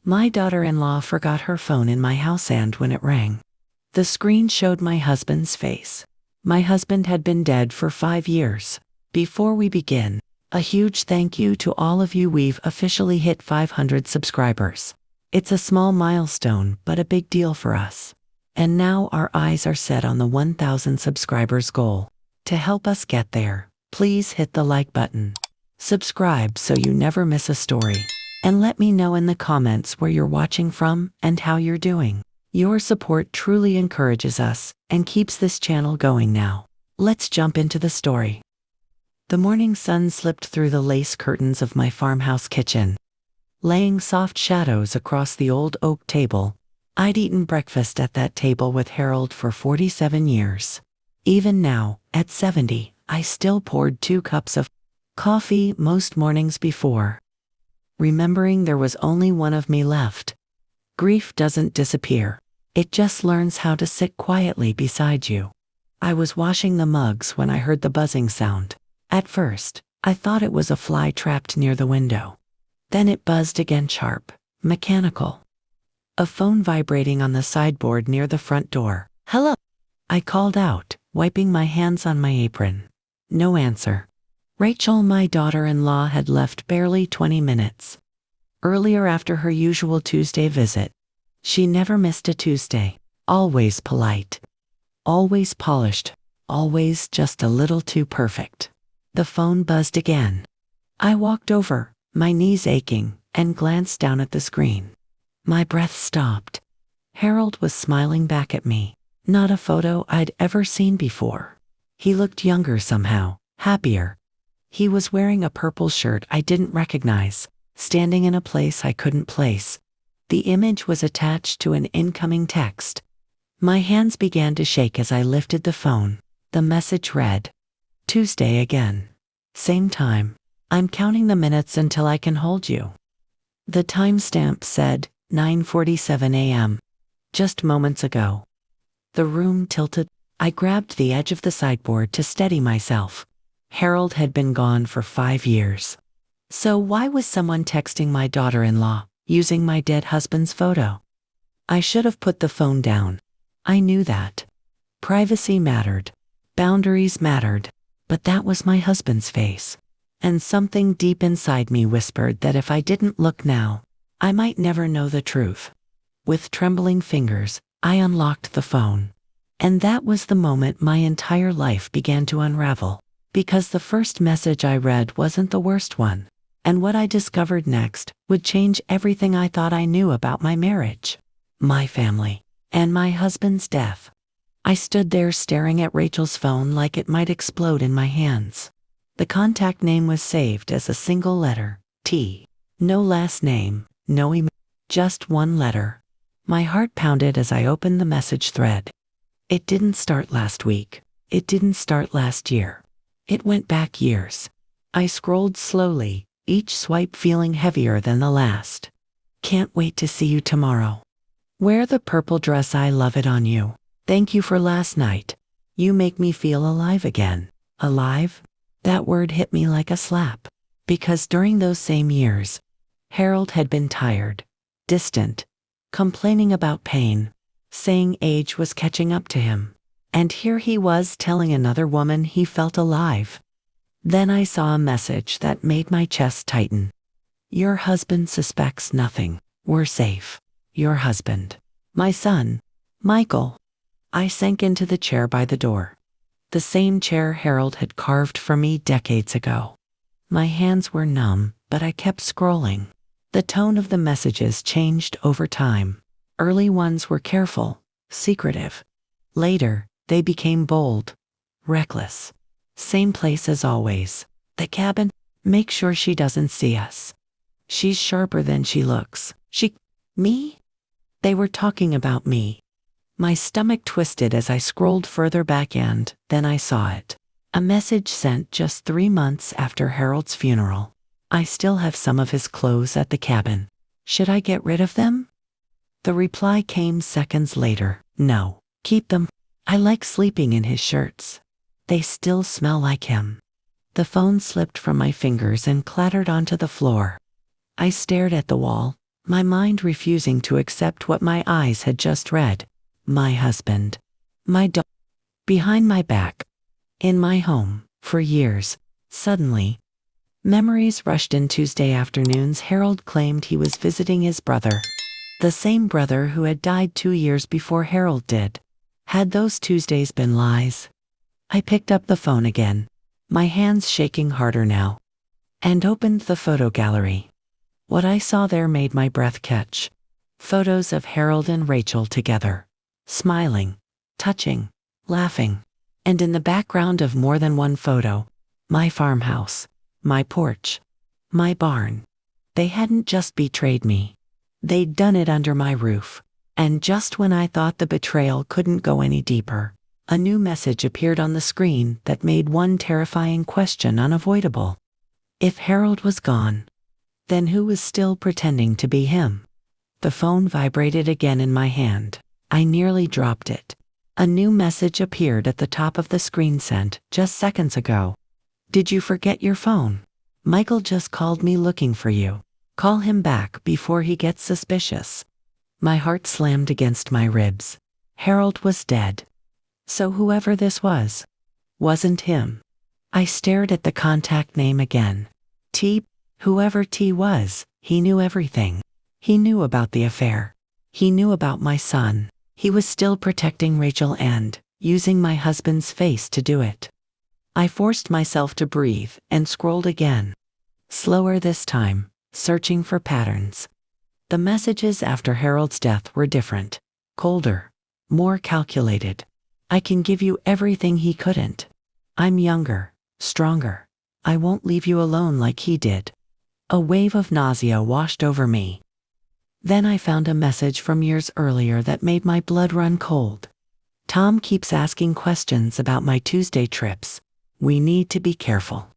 My daughter-in-law forgot her phone in my house, and when it rang, the screen showed my husband's face. My husband had been dead for 5 years. Before we begin, a huge thank you to all of you. We've officially hit 500 subscribers. It's a small milestone, but a big deal for us. And now our eyes are set on the 1,000 subscribers goal. To help us get there, please hit the like button. Subscribe so you never miss a story. And let me know in the comments where you're watching from and how you're doing. Your support truly encourages us and keeps this channel going now. Let's jump into the story. The morning sun slipped through the lace curtains of my farmhouse kitchen, laying soft shadows across the old oak table. I'd eaten breakfast at that table with Harold for 47 years. Even now, at 70, I still poured 2 cups of coffee most mornings before remembering there was only one of me left. Grief doesn't disappear. It just learns how to sit quietly beside you. I was washing the mugs when I heard the buzzing sound. At first, I thought it was a fly trapped near the window. Then it buzzed again, sharp, mechanical. A phone vibrating on the sideboard near the front door. "Hello?" I called out, wiping my hands on my apron. No answer. Rachel, my daughter-in-law, had left barely 20 minutes earlier after her usual Tuesday visit. She never missed a Tuesday. Always polite. Always polished. Always just a little too perfect. The phone buzzed again. I walked over, my knees aching, and glanced down at the screen. My breath stopped. Harold was smiling back at me. Not a photo I'd ever seen before. He looked younger somehow, happier. He was wearing a purple shirt I didn't recognize, standing in a place I couldn't place. The image was attached to an incoming text. My hands began to shake as I lifted the phone. The message read, "Tuesday again. Same time. I'm counting the minutes until I can hold you." The timestamp said 9:47 a.m. Just moments ago. The room tilted. I grabbed the edge of the sideboard to steady myself. Harold had been gone for 5 years. So why was someone texting my daughter-in-law, using my dead husband's photo? I should have put the phone down. I knew that. Privacy mattered. Boundaries mattered. But that was my husband's face. And something deep inside me whispered that if I didn't look now, I might never know the truth. With trembling fingers, I unlocked the phone. And that was the moment my entire life began to unravel. Because the first message I read wasn't the worst one. And what I discovered next would change everything I thought I knew about my marriage, my family, and my husband's death. I stood there staring at Rachel's phone like it might explode in my hands. The contact name was saved as a single letter, T. No last name, no email, just one letter. My heart pounded as I opened the message thread. It didn't start last week. It didn't start last year. It went back years. I scrolled slowly, each swipe feeling heavier than the last. "Can't wait to see you tomorrow. Wear the purple dress, I love it on you. Thank you for last night. You make me feel alive again." Alive? That word hit me like a slap. Because during those same years, Harold had been tired, distant, complaining about pain, saying age was catching up to him. And here he was telling another woman he felt alive. Then I saw a message that made my chest tighten. "Your husband suspects nothing. We're safe. Your husband. My son, Michael." I sank into the chair by the door. The same chair Harold had carved for me decades ago. My hands were numb, but I kept scrolling. The tone of the messages changed over time. Early ones were careful, secretive. Later, they became bold, reckless. Same place as always. The cabin. Make sure she doesn't see us. She's sharper than she looks. Me? They were talking about me. My stomach twisted as I scrolled further back, and then I saw it. A message sent just 3 months after Harold's funeral. "I still have some of his clothes at the cabin. Should I get rid of them?" The reply came seconds later. "No, keep them. I like sleeping in his shirts. They still smell like him." The phone slipped from my fingers and clattered onto the floor. I stared at the wall, my mind refusing to accept what my eyes had just read. My husband. My dog. Behind my back. In my home. For years. Suddenly. Memories rushed in. Tuesday afternoons. Harold claimed he was visiting his brother. The same brother who had died 2 years before Harold did. Had those Tuesdays been lies? I picked up the phone again, my hands shaking harder now, and opened the photo gallery. What I saw there made my breath catch. Photos of Harold and Rachel together, smiling, touching, laughing, and in the background of more than one photo, my farmhouse, my porch, my barn. They hadn't just betrayed me. They'd done it under my roof. And just when I thought the betrayal couldn't go any deeper, a new message appeared on the screen that made one terrifying question unavoidable. If Harold was gone, then who was still pretending to be him? The phone vibrated again in my hand. I nearly dropped it. A new message appeared at the top of the screen sent just seconds ago. Did you forget your phone? Michael just called me looking for you. Call him back before he gets suspicious. My heart slammed against my ribs. Harold was dead. So whoever this was, wasn't him. I stared at the contact name again. T. Whoever T was, he knew everything. He knew about the affair. He knew about my son. He was still protecting Rachel and using my husband's face to do it. I forced myself to breathe and scrolled again. Slower this time, searching for patterns. The messages after Harold's death were different, colder, more calculated. I can give you everything he couldn't. I'm younger, stronger. I won't leave you alone like he did. A wave of nausea washed over me. Then I found a message from years earlier that made my blood run cold. Tom keeps asking questions about my Tuesday trips. We need to be careful.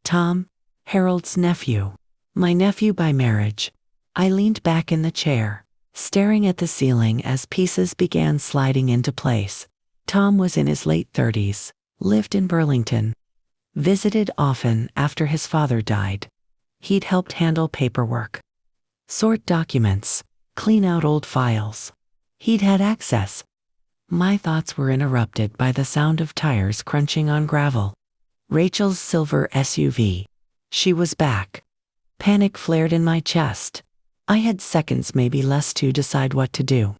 Tom, Harold's nephew. My nephew by marriage. I leaned back in the chair, staring at the ceiling as pieces began sliding into place. Tom was in his late 30s, lived in Burlington, visited often after his father died. He'd helped handle paperwork, sort documents, clean out old files. He'd had access. My thoughts were interrupted by the sound of tires crunching on gravel. Rachel's silver SUV. She was back. Panic flared in my chest. I had seconds, maybe less, to decide what to do.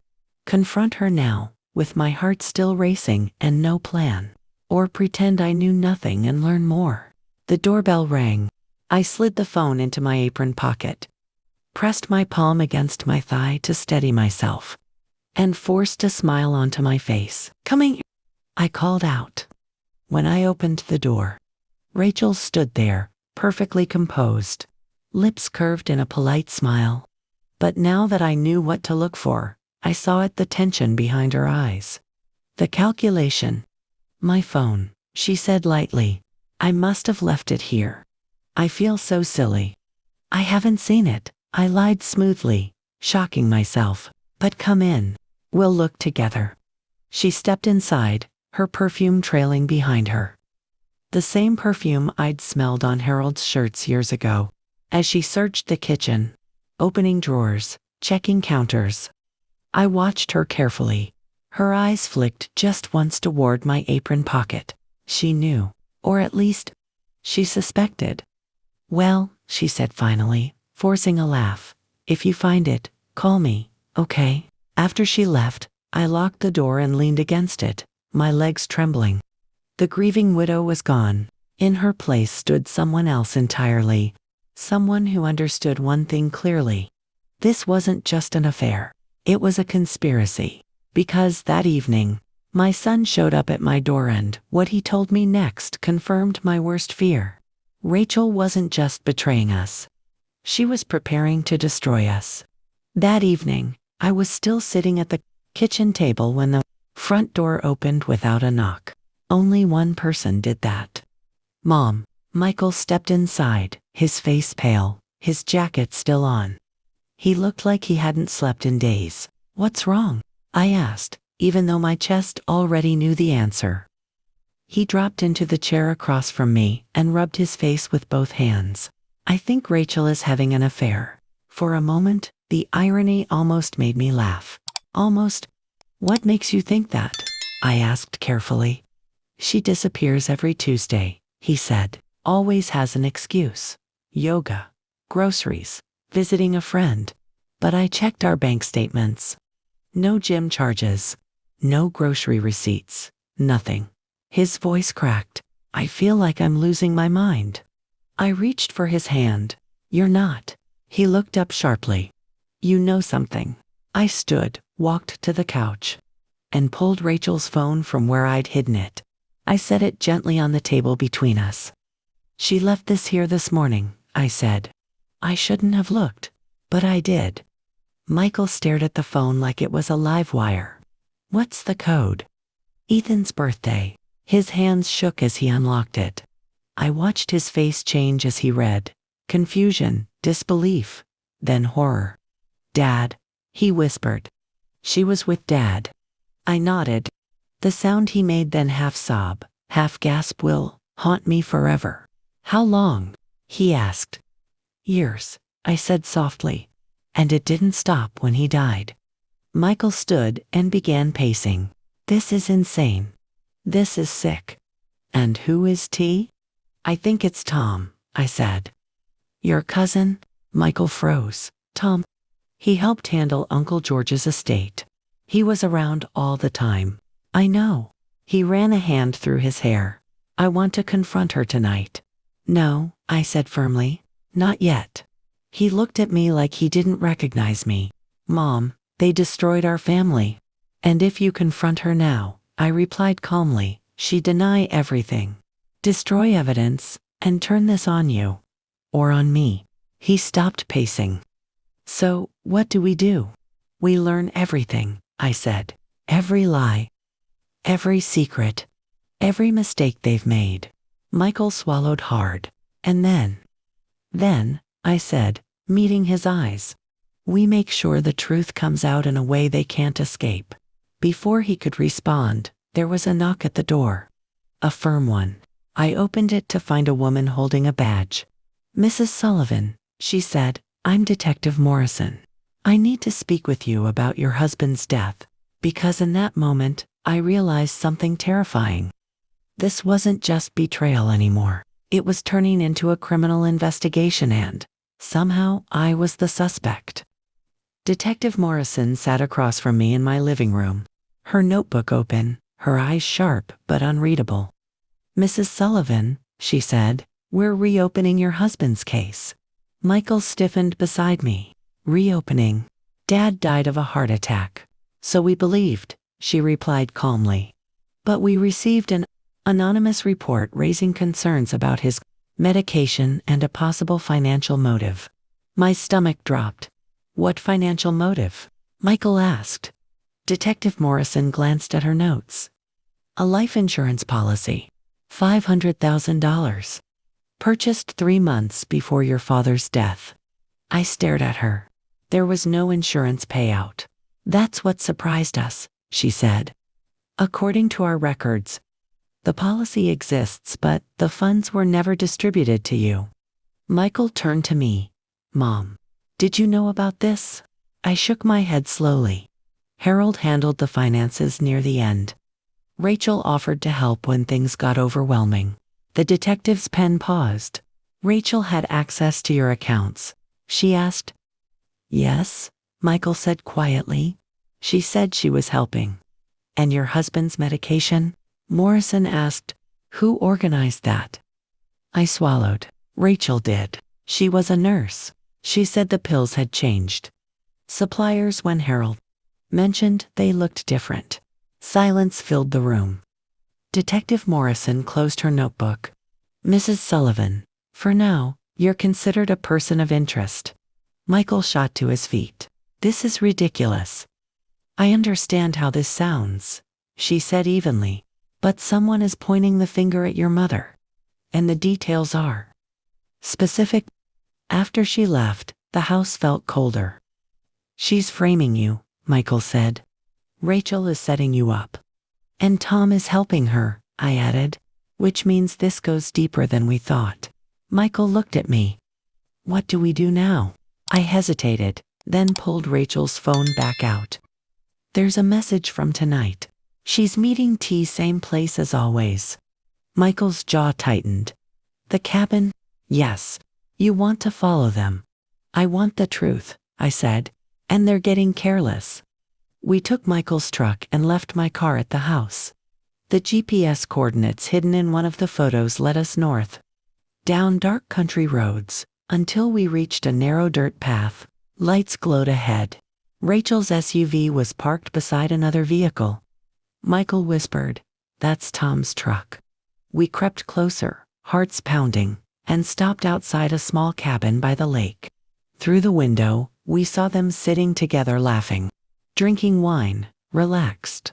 Confront her now, with my heart still racing and no plan. Or pretend I knew nothing and learn more. The doorbell rang. I slid the phone into my apron pocket, pressed my palm against my thigh to steady myself, and forced a smile onto my face. Coming here, I called out. When I opened the door, Rachel stood there, perfectly composed, lips curved in a polite smile. But now that I knew what to look for, I saw it, the tension behind her eyes. The calculation. My phone, she said lightly. I must have left it here. I feel so silly. I haven't seen it, I lied smoothly, shocking myself. But come in. We'll look together. She stepped inside, her perfume trailing behind her. The same perfume I'd smelled on Harold's shirts years ago. As she searched the kitchen, opening drawers, checking counters, I watched her carefully. Her eyes flicked just once toward my apron pocket. She knew, or at least, she suspected. Well, she said finally, forcing a laugh. If you find it, call me, okay? After she left, I locked the door and leaned against it, my legs trembling. The grieving widow was gone. In her place stood someone else entirely. Someone who understood one thing clearly. This wasn't just an affair. It was a conspiracy. Because that evening, my son showed up at my door, and what he told me next confirmed my worst fear. Rachel wasn't just betraying us. She was preparing to destroy us. That evening, I was still sitting at the kitchen table when the front door opened without a knock. Only one person did that. Mom. Michael stepped inside, his face pale, his jacket still on. He looked like he hadn't slept in days. What's wrong? I asked, even though my chest already knew the answer. He dropped into the chair across from me and rubbed his face with both hands. I think Rachel is having an affair. For a moment, The irony almost made me laugh. Almost. What makes you think that? I asked carefully. She disappears every Tuesday, he said. Always has an excuse. Yoga, groceries, visiting a friend. But I checked our bank statements. No gym charges. No grocery receipts. Nothing. His voice cracked. I feel like I'm losing my mind. I reached for his hand. You're not. He looked up sharply. You know something. I stood, walked to the couch, and pulled Rachel's phone from where I'd hidden it. I set it gently on the table between us. She left this here this morning, I said. I shouldn't have looked, but I did. Michael stared at the phone like it was a live wire. What's the code? Ethan's birthday. His hands shook as he unlocked it. I watched his face change as he read. Confusion, disbelief, then horror. Dad, he whispered. She was with Dad. I nodded. The sound he made, then half sob, half gasp, will haunt me forever. How long? He asked. Years, I said softly. And it didn't stop when he died. Michael stood and began pacing. This is insane. This is sick. And who is T? I think it's Tom, I said. Your cousin? Michael froze. Tom. He helped handle Uncle George's estate. He was around all the time. I know. He ran a hand through his hair. I want to confront her tonight. No, I said firmly. Not yet. He looked at me like he didn't recognize me. Mom, they destroyed our family. And if you confront her now, I replied calmly, she'd deny everything. Destroy evidence, and turn this on you. Or on me. He stopped pacing. So, what do? We learn everything, I said. Every lie. Every secret. Every mistake they've made. Michael swallowed hard. And then, I said, meeting his eyes. We make sure the truth comes out in a way they can't escape. Before he could respond, there was a knock at the door. A firm one. I opened it to find a woman holding a badge. Mrs. Sullivan, she said, I'm Detective Morrison. I need to speak with you about your husband's death. Because in that moment, I realized something terrifying. This wasn't just betrayal anymore. It was turning into a criminal investigation, and somehow I was the suspect. Detective Morrison sat across from me in my living room, her notebook open, her eyes sharp but unreadable. Mrs. Sullivan, she said, we're reopening your husband's case. Michael stiffened beside me. Reopening. Dad died of a heart attack. So we believed, she replied calmly. But we received an anonymous report raising concerns about his medication and a possible financial motive. My stomach dropped. What financial motive? Michael asked. Detective Morrison glanced at her notes. A life insurance policy. $500,000. Purchased 3 months before your father's death. I stared at her. There was no insurance payout. That's what surprised us, she said. According to our records, the policy exists, but the funds were never distributed to you. Michael turned to me. Mom, did you know about this? I shook my head slowly. Harold handled the finances near the end. Rachel offered to help when things got overwhelming. The detective's pen paused. Rachel had access to your accounts, she asked. Yes, Michael said quietly. She said she was helping. And your husband's medication? Morrison asked. Who organized that? I swallowed. Rachel did. She was a nurse. She said the pills had changed suppliers when Harold mentioned they looked different. Silence filled the room. Detective Morrison closed her notebook. Mrs. Sullivan, for now, you're considered a person of interest. Michael shot to his feet. This is ridiculous. I understand how this sounds, she said evenly, but someone is pointing the finger at your mother. And the details are specific. After she left, the house felt colder. She's framing you, Michael said. Rachel is setting you up. And Tom is helping her, I added, which means this goes deeper than we thought. Michael looked at me. What do we do now? I hesitated. then pulled Rachel's phone back out. There's a message from tonight. She's meeting T same place as always. Michael's jaw tightened. The cabin? Yes. You want to follow them. I want the truth, I said. And they're getting careless. We took Michael's truck and left my car at the house. The GPS coordinates hidden in one of the photos led us north, down dark country roads, until we reached a narrow dirt path. Lights glowed ahead. Rachel's SUV was parked beside another vehicle. Michael whispered, "That's Tom's truck." We crept closer, hearts pounding, and stopped outside a small cabin by the lake. Through the window, we saw them sitting together laughing, drinking wine, relaxed.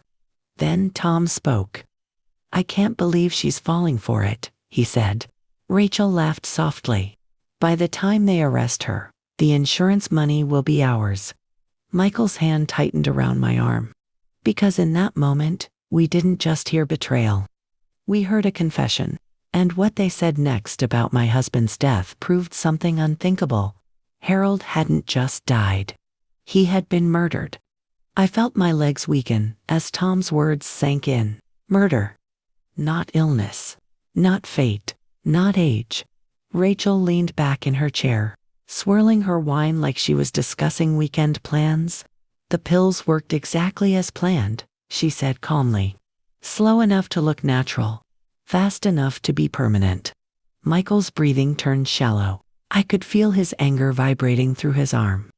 Then Tom spoke. "I can't believe she's falling for it," he said. Rachel laughed softly. "By the time they arrest her, the insurance money will be ours." Michael's hand tightened around my arm. Because in that moment, we didn't just hear betrayal. We heard a confession, and what they said next about my husband's death proved something unthinkable. Harold hadn't just died. He had been murdered. I felt my legs weaken as Tom's words sank in. Murder. Not illness. Not fate. Not age. Rachel leaned back in her chair, swirling her wine like she was discussing weekend plans. "The pills worked exactly as planned," she said calmly. "Slow enough to look natural. Fast enough to be permanent." Michael's breathing turned shallow. I could feel his anger vibrating through his arm.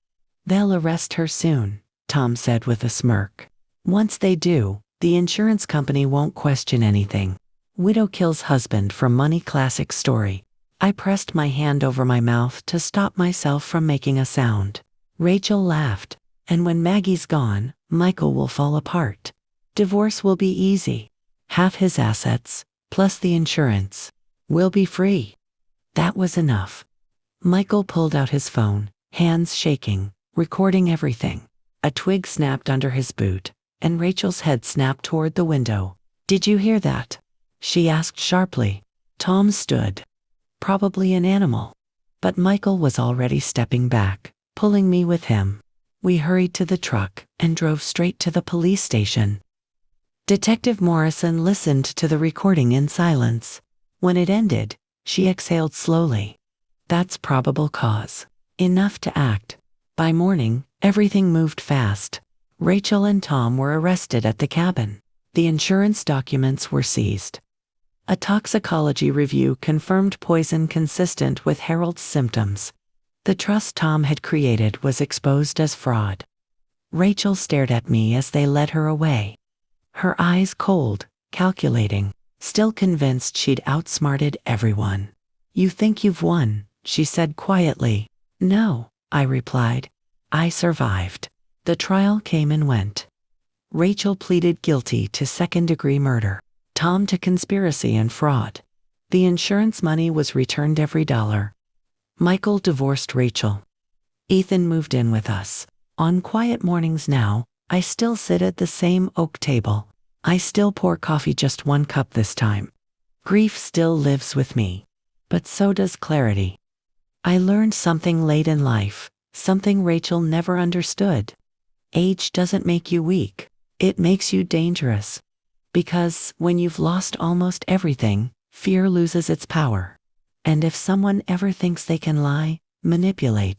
"They'll arrest her soon," Tom said with a smirk. "Once they do, the insurance company won't question anything." Widow kills husband from Money classic story. I pressed my hand over my mouth to stop myself from making a sound. Rachel laughed. "And when Maggie's gone, Michael will fall apart. Divorce will be easy. Half his assets, plus the insurance. We'll be free." That was enough. Michael pulled out his phone, hands shaking, recording everything. A twig snapped under his boot, and Rachel's head snapped toward the window. "Did you hear that?" she asked sharply. Tom stood. Probably an animal. But Michael was already stepping back, pulling me with him. We hurried to the truck and drove straight to the police station. Detective Morrison listened to the recording in silence. When it ended, she exhaled slowly. "That's probable cause. Enough to act." By morning, everything moved fast. Rachel and Tom were arrested at the cabin. The insurance documents were seized. A toxicology review confirmed poison consistent with Harold's symptoms. The trust Tom had created was exposed as fraud. Rachel stared at me as they led her away. Her eyes cold, calculating, still convinced she'd outsmarted everyone. "You think you've won," she said quietly. "No," I replied. "I survived." The trial came and went. Rachel pleaded guilty to second-degree murder. Tom to conspiracy and fraud. The insurance money was returned every dollar. Michael divorced Rachel. Ethan moved in with us. On quiet mornings now, I still sit at the same oak table. I still pour coffee, just one cup this time. Grief still lives with me. But so does clarity. I learned something late in life, something Rachel never understood. Age doesn't make you weak. It makes you dangerous. Because when you've lost almost everything, fear loses its power. And if someone ever thinks they can lie, manipulate,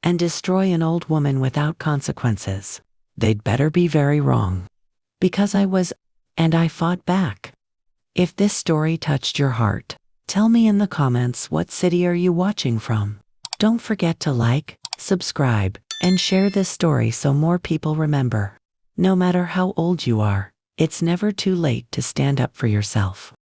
and destroy an old woman without consequences, they'd better be very wrong. Because I fought back. If this story touched your heart, tell me in the comments, what city are you watching from? Don't forget to like, subscribe, and share this story so more people remember. No matter how old you are, it's never too late to stand up for yourself.